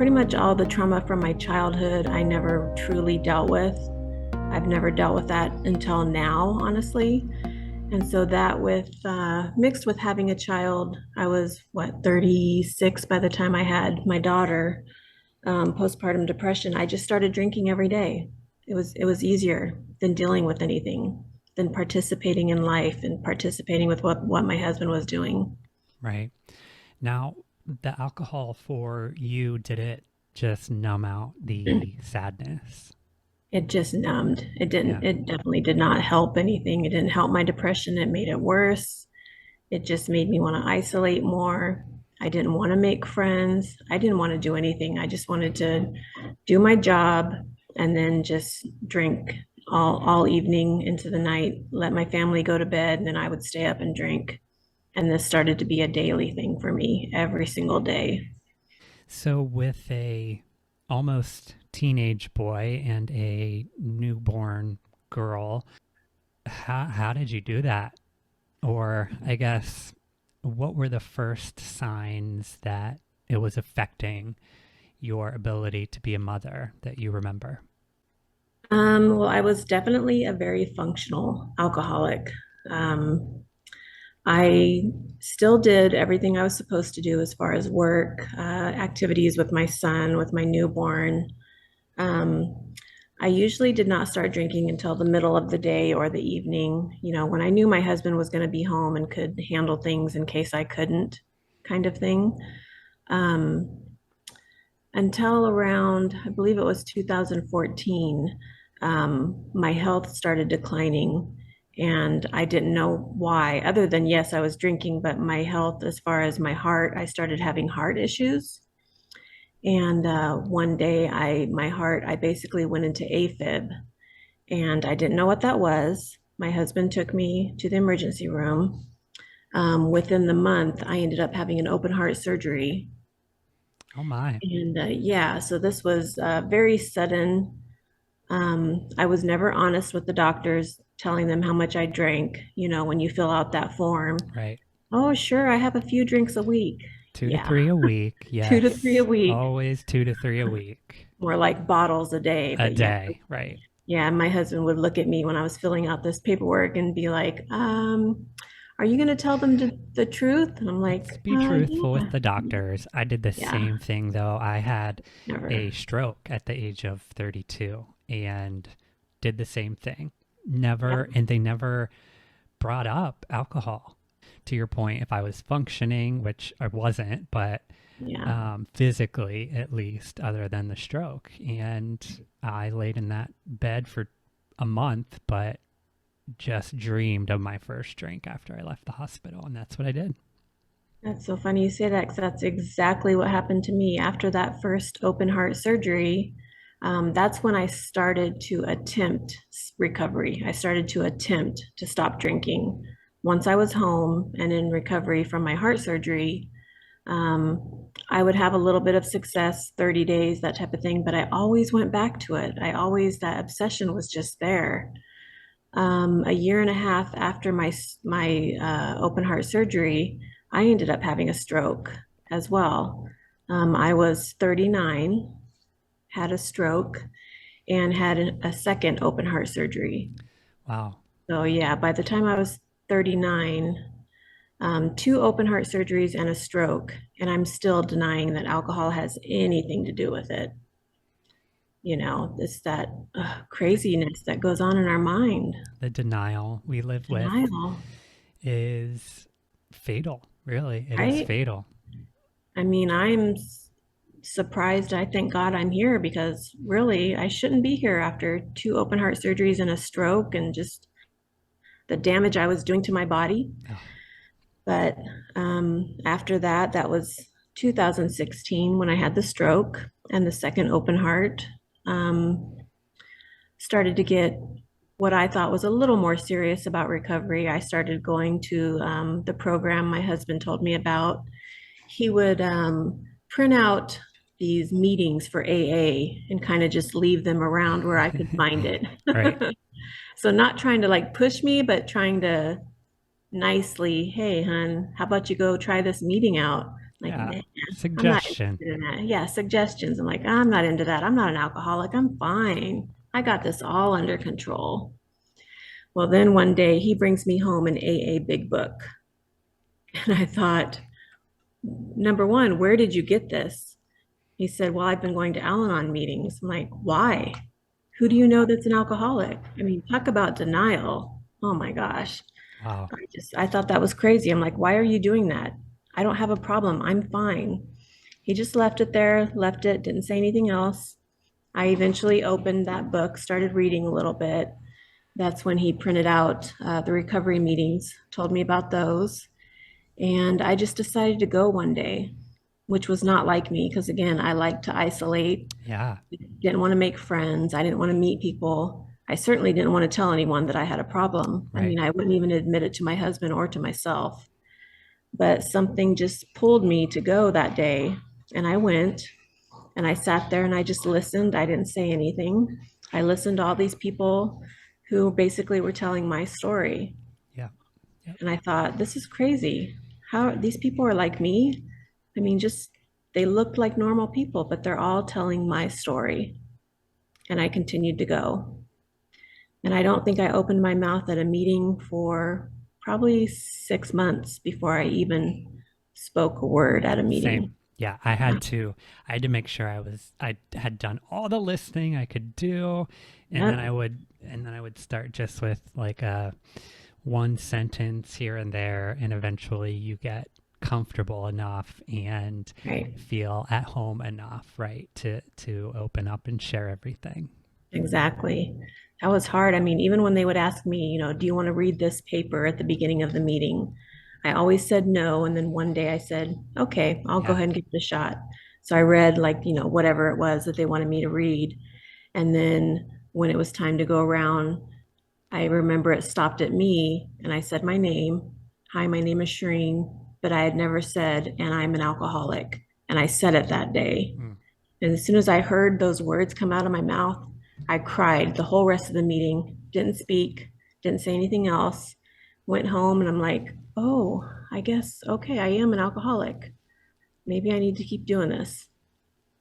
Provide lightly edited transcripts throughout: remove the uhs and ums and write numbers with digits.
pretty much all the trauma from my childhood, I never truly dealt with. I've never dealt with that until now, honestly. And so that with mixed with having a child, I was 36 by the time I had my daughter, postpartum depression. I just started drinking every day. It was easier than dealing with anything, than participating in life and participating with what my husband was doing. Right. Now, the alcohol for you, did it just numb out the sadness? It just numbed. Yeah. It definitely did not help anything. It didn't help my depression. It made it worse. It just made me want to isolate more. I didn't want to make friends. I didn't want to do anything. I just wanted to do my job and then just drink all evening into the night, let my family go to bed, and then I would stay up and drink. And this started to be a daily thing for me every single day. So with a almost teenage boy and a newborn girl, how did you do that? Or I guess, what were the first signs that it was affecting your ability to be a mother that you remember? Well, I was definitely a very functional alcoholic. Um, I still did everything I was supposed to do as far as work, activities with my son, with my newborn. Um, I usually did not start drinking until the middle of the day or the evening, when I knew my husband was going to be home and could handle things in case I couldn't, kind of thing. Um, until around, I believe it was 2014, my health started declining. And I didn't know why, other than, yes, I was drinking, but my health, as far as my heart, I started having heart issues. And one day, I basically went into AFib, and I didn't know what that was. My husband took me to the emergency room. Within the month, I ended up having an open heart surgery. Oh my. And yeah, so this was very sudden. I was never honest with the doctors, telling them how much I drank, when you fill out that form. Right. Oh, sure, I have a few drinks a week. Two to Yeah, three a week. 2 to 3 a Yes. week, Always 2 to 3 a week. more like bottles a day. A But yeah, day. Right. yeah, my husband would look at me when I was filling out this paperwork and be like, are you going to tell them the truth? And I'm Let's like, be truthful with yeah, the doctors. I did the yeah, same thing though. I had a never. stroke at the age of 32 and did the same thing. Yep, Never, and they never brought up alcohol. To your point, if I was functioning, which I wasn't, but yeah. physically at least, other than the stroke. And I laid in that bed for a month, but just dreamed of my first drink after I left the hospital. And that's what I did. That's so funny you say that, because that's exactly what happened to me after that first open heart surgery. That's when I started to attempt recovery. I started to attempt to stop drinking. Once I was home and in recovery from my heart surgery, I would have a little bit of success, 30 days, that type of thing, but I always went back to it. That obsession was just there. A year and a half after my open heart surgery, I ended up having a stroke as well. I was 39, had a stroke, and had a second open heart surgery. Wow. So yeah, by the time I was 39, two open heart surgeries and a stroke, and I'm still denying that alcohol has anything to do with it. It's that craziness that goes on in our mind. The denial we live with Denial, is fatal. Really, it is right? fatal. I mean, I'm surprised. I thank God I'm here, because really I shouldn't be here after two open heart surgeries and a stroke and just the damage I was doing to my body. Oh, But after that, that was 2016 when I had the stroke and the second open heart. Um, Started to get what I thought was a little more serious about recovery. I started going to the program my husband told me about. He would print out these meetings for AA and kind of just leave them around where I could find it. right. So, not trying to like push me, but trying to nicely, hey, hun, how about you go try this meeting out? Like, Yeah. nah, I'm not Suggestion. interested in that. Yeah, suggestions. I'm like, I'm not into that. I'm not an alcoholic. I'm fine. I got this all under control. Well, then one day he brings me home an AA big book. And I thought, number one, where did you get this? He said, well, I've been going to Al-Anon meetings. I'm like, why? Who do you know that's an alcoholic? I mean, talk about denial. Oh my gosh. Wow. I thought that was crazy. I'm like, why are you doing that? I don't have a problem. I'm fine. He just left it there, left it, didn't say anything else. I eventually opened that book, started reading a little bit. That's when he printed out the recovery meetings, told me about those. And I just decided to go one day, which was not like me because, again, I like to isolate, Yeah. didn't want to make friends, I didn't want to meet people. I certainly didn't want to tell anyone that I had a problem. I Right. mean, I wouldn't even admit it to my husband or to myself. But something just pulled me to go that day. And I went and I sat there and I just listened. I didn't say anything. I listened to all these people who basically were telling my story. Yeah. Yep. And I thought, this is crazy. How these people are like me? I mean, just they looked like normal people, but they're all telling my story. And I continued to go. And I don't think I opened my mouth at a meeting for probably 6 months before I even spoke a word at a Same. meeting. Yeah, I had to make sure I had done all the listening I could do, and then Yep. I would start just with like a one sentence here and there, and eventually you get comfortable enough and Right. feel at home enough, right, to open up and share everything. Exactly. That was hard. I mean, even when they would ask me, do you want to read this paper at the beginning of the meeting? I always said no. And then one day I said, okay, I'll go Yeah. ahead and give it a shot. So I read like, whatever it was that they wanted me to read. And then when it was time to go around, I remember it stopped at me and I said my name. Hi, my name is Shrrene, but I had never said, and I'm an alcoholic. And I said it that day. Mm. And as soon as I heard those words come out of my mouth, I cried the whole rest of the meeting, didn't speak, didn't say anything else, went home and I'm like, oh, I guess, okay, I am an alcoholic. Maybe I need to keep doing this.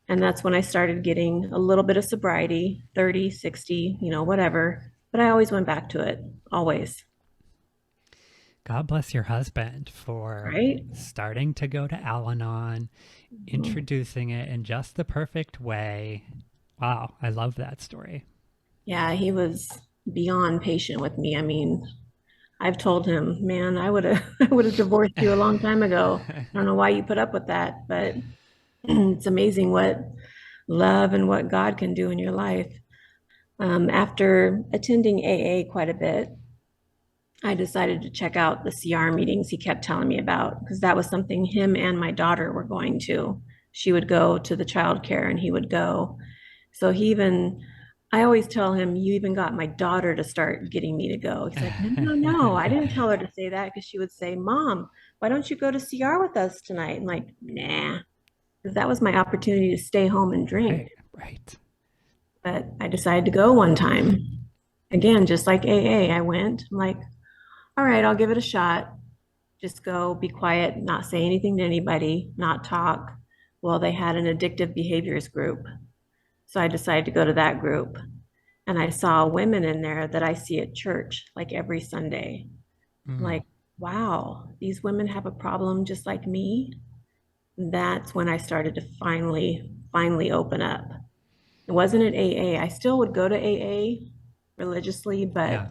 And that's when I started getting a little bit of sobriety, 30, 60, whatever. But I always went back to it, always, God bless your husband for right? starting to go to Al-Anon, introducing it in just the perfect way. Wow, I love that story. Yeah, he was beyond patient with me. I mean, I've told him, man, I would have I would have divorced you a long time ago. I don't know why you put up with that, but it's amazing what love and what God can do in your life. After attending AA quite a bit, I decided to check out the CR meetings he kept telling me about because that was something him and my daughter were going to. She would go to the childcare and he would go. So I always tell him, you even got my daughter to start getting me to go. He's like, no, no, no. I didn't tell her to say that because she would say, Mom, why don't you go to CR with us tonight? I'm like, nah, because that was my opportunity to stay home and drink. Right, right. But I decided to go one time. Again, just like AA, I went. I'm like, all right, I'll give it a shot. Just go, be quiet, not say anything to anybody, not talk. Well, they had an addictive behaviors group. So I decided to go to that group. And I saw women in there that I see at church like every Sunday. I'm Mm, like, wow, these women have a problem just like me. That's when I started to finally open up. It wasn't at AA. I still would go to AA religiously, but yeah.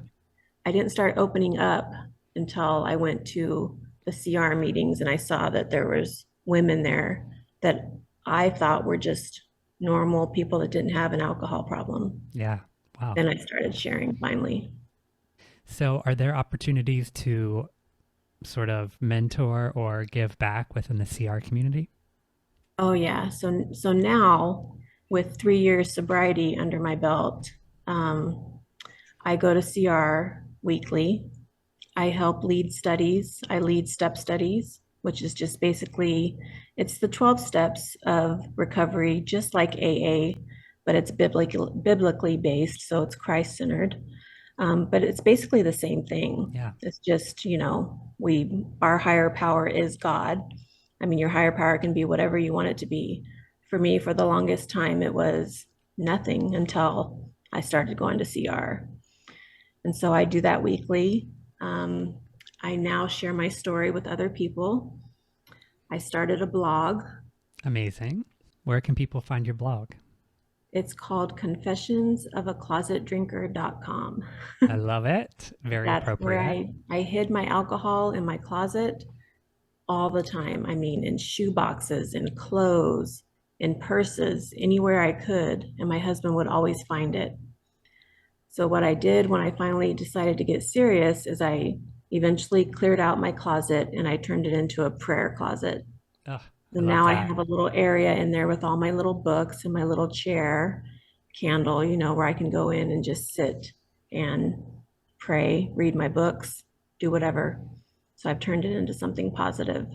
I didn't start opening up until I went to the CR meetings and I saw that there was women there that I thought were just normal people that didn't have an alcohol problem. Yeah. Wow. Then I started sharing finally. So, are there opportunities to sort of mentor or give back within the CR community? Oh yeah. So now with 3 years sobriety under my belt, I go to CR weekly. I help lead studies. I lead step studies, which is just basically it's the 12 steps of recovery, just like AA, but it's biblically based, so it's Christ-centered. But it's basically the same thing. Yeah. It's just, our higher power is God. I mean, your higher power can be whatever you want it to be. For me, for the longest time, it was nothing until I started going to CR. And so I do that weekly. Um, I now share my story with other people. I started a blog. Amazing. Where can people find your blog? It's called confessionsofaclosetdrinker.com. I love it. Very That's where appropriate. I hid my alcohol in my closet all the time. I mean, in shoe boxes, in clothes, in purses, anywhere I could. And my husband would always find it. So, what I did when I finally decided to get serious is I eventually cleared out my closet and I turned it into a prayer closet. Ugh, I And love now I that. have a little area in there with all my little books and my little chair candle, where I can go in and just sit and pray, read my books, do whatever. So I've turned it into something positive.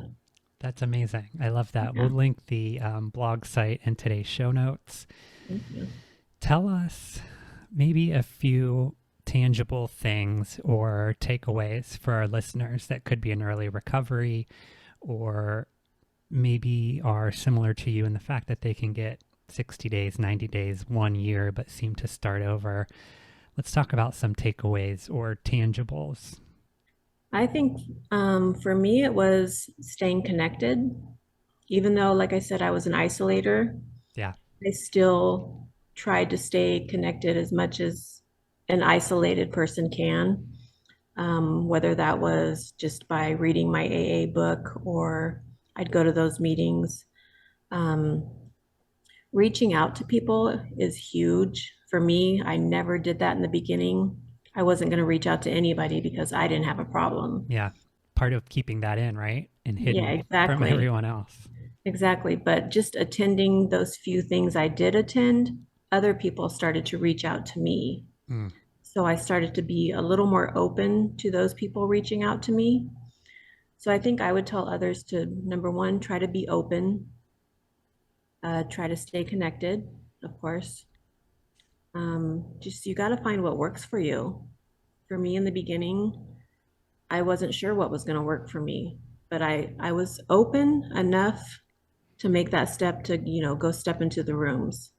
That's amazing. I love that. Yeah. We'll link the blog site in today's show notes. Thank you. Tell us maybe a few tangible things or takeaways for our listeners that could be in early recovery or maybe are similar to you in the fact that they can get 60 days, 90 days, 1 year, but seem to start over. Let's talk about some takeaways or tangibles. I think for me, it was staying connected. Even though, like I said, I was an isolator, Yeah. I still tried to stay connected as much as an isolated person can, whether that was just by reading my AA book or I'd go to those meetings. Um, Reaching out to people is huge. For me, I never did that in the beginning. I wasn't going to reach out to anybody because I didn't have a problem. Yeah. Part of keeping that in, right? And Yeah, hidden from exactly. everyone else. Exactly. But just attending those few things I did attend, other people started to reach out to me. Mm, So I started to be a little more open to those people reaching out to me. So I think I would tell others to, number one, try to be open, try to stay connected, of course. Just you got to find what works for you. For me in the beginning, I wasn't sure what was going to work for me, but I was open enough to make that step to, go step into the rooms.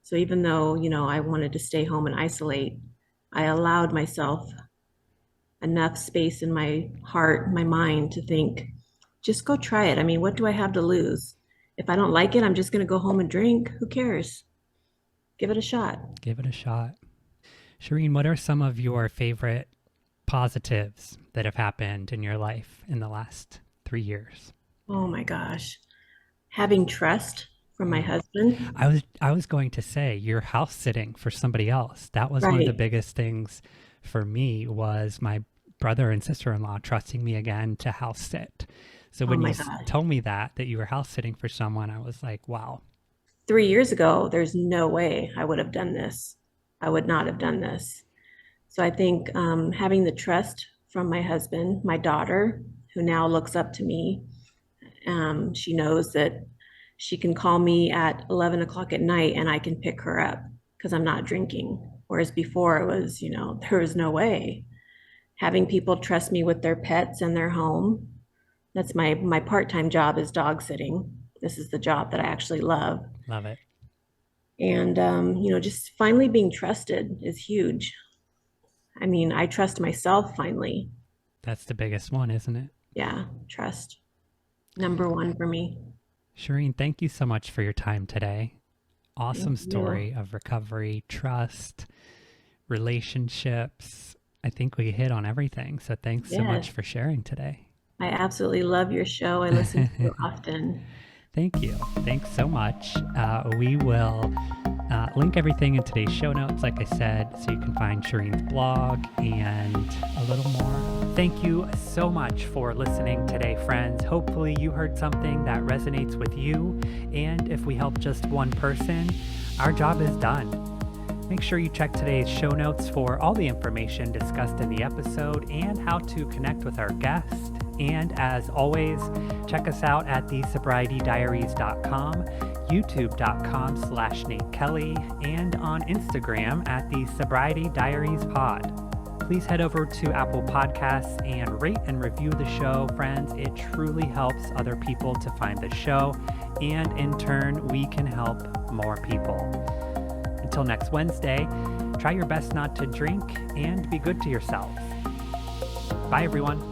So even though, I wanted to stay home and isolate, I allowed myself enough space in my heart, my mind to think, just go try it. I mean, what do I have to lose? If I don't like it, I'm just going to go home and drink. Who cares? Give it a shot. give it a shot. Shrrene, what are some of your favorite positives that have happened in your life in the last 3 years? Oh my gosh. Having trust from my Mm. husband. I was going to say you're house sitting for somebody else. That was one of the Right. biggest things for me was my brother and sister-in-law trusting me again to house sit. So Oh when you my gosh. told me that you were house sitting for someone, I was like, wow. 3 years ago, there's no way I would have done this. I would not have done this. So I think having the trust from my husband, my daughter, who now looks up to me, she knows that she can call me at 11 o'clock at night and I can pick her up because I'm not drinking. Whereas before it was, there was no way. Having people trust me with their pets and their home. That's my part-time job is dog sitting. This is the job that I actually love. Love it. And just finally being trusted is huge. I mean, I trust myself finally. That's the biggest one, isn't it? Yeah, trust. Number one for me. Shrrene, thank you so much for your time today. Thank Awesome you. story of recovery, trust, relationships. I think we hit on everything. So thanks so Yes, much for sharing today. I absolutely love your show. I listen to you often. Thank you. Thanks so much. We will link everything in today's show notes, like I said, so you can find Shireen's blog and a little more. Thank you so much for listening today, friends. Hopefully you heard something that resonates with you. And if we help just one person, our job is done. Make sure you check today's show notes for all the information discussed in the episode and how to connect with our guest. And as always, check us out at thesobrietydiaries.com, youtube.com/Nate Kelly, and on Instagram at the Sobriety Diaries Pod. Please head over to Apple Podcasts and rate and review the show, friends. It truly helps other people to find the show, and in turn, we can help more people. Until next Wednesday, try your best not to drink and be good to yourselves. Bye, everyone.